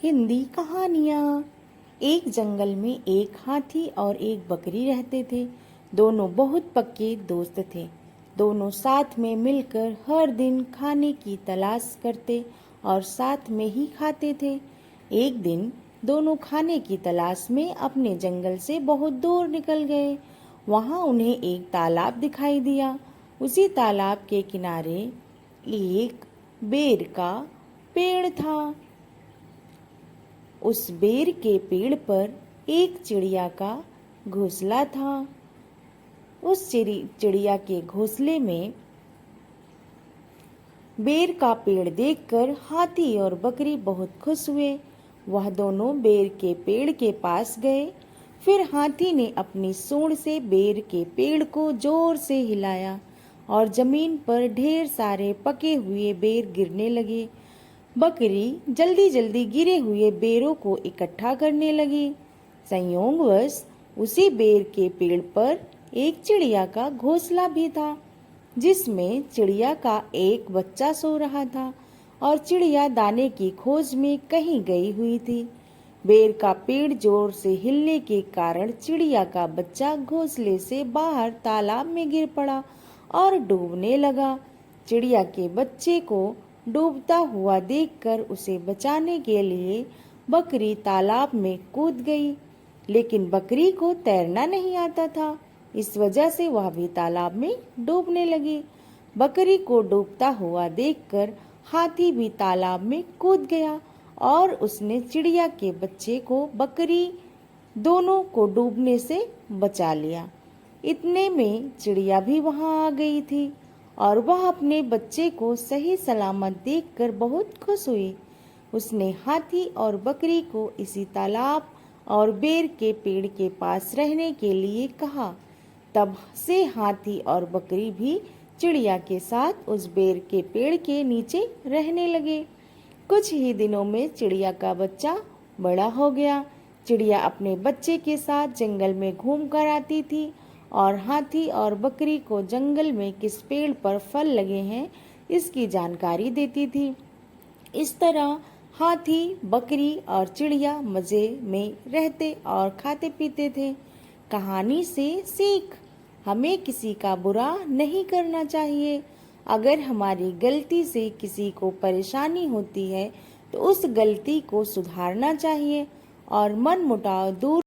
हिंदी कहानियाँ। एक जंगल में एक हाथी और एक बकरी रहते थे। दोनों बहुत पक्के दोस्त थे। दोनों साथ में मिलकर हर दिन खाने की तलाश करते और साथ में ही खाते थे। एक दिन दोनों खाने की तलाश में अपने जंगल से बहुत दूर निकल गए। वहाँ उन्हें एक तालाब दिखाई दिया। उसी तालाब के किनारे एक बेर का पेड़ था। उस बेर के पेड़ पर एक चिड़िया का घोंसला था। उस चिड़िया के घोंसले में बेर का पेड़ देखकर हाथी और बकरी बहुत खुश हुए। वह दोनों बेर के पेड़ के पास गए। फिर हाथी ने अपनी सूंड से बेर के पेड़ को जोर से हिलाया और जमीन पर ढेर सारे पके हुए बेर गिरने लगे। बकरी जल्दी जल्दी गिरे हुए बेरों को इकट्ठा करने लगी। संयोगवश उसी बेर के पेड़ पर एक चिड़िया का घोंसला भी था, जिसमें चिड़िया का एक बच्चा सो रहा था और चिड़िया दाने की खोज में कहीं गई हुई थी। बेर का पेड़ जोर से हिलने के कारण चिड़िया का बच्चा घोंसले से बाहर तालाब में गिर पड़ा और डूबने लगा। चिड़िया के बच्चे को डूबता हुआ देखकर उसे बचाने के लिए बकरी तालाब में कूद गई, लेकिन बकरी को तैरना नहीं आता था। इस वजह से वह भी तालाब में डूबने लगी। बकरी को डूबता हुआ देखकर हाथी भी तालाब में कूद गया और उसने चिड़िया के बच्चे को बकरी दोनों को डूबने से बचा लिया। इतने में चिड़िया भी वहां आ गई थी और वह अपने बच्चे को सही सलामत देखकर बहुत खुश हुई। उसने हाथी और बकरी को इसी तालाब और बेर के पेड़ के पास रहने के लिए कहा। तब से हाथी और बकरी भी चिड़िया के साथ उस बेर के पेड़ के नीचे रहने लगे। कुछ ही दिनों में चिड़िया का बच्चा बड़ा हो गया। चिड़िया अपने बच्चे के साथ जंगल में घूम कर आती थी और हाथी और बकरी को जंगल में किस पेड़ पर फल लगे हैं इसकी जानकारी देती थी। इस तरह हाथी, बकरी और चिड़िया मजे में रहते और खाते पीते थे। कहानी से सीख, हमें किसी का बुरा नहीं करना चाहिए। अगर हमारी गलती से किसी को परेशानी होती है तो उस गलती को सुधारना चाहिए और मनमुटाव दूर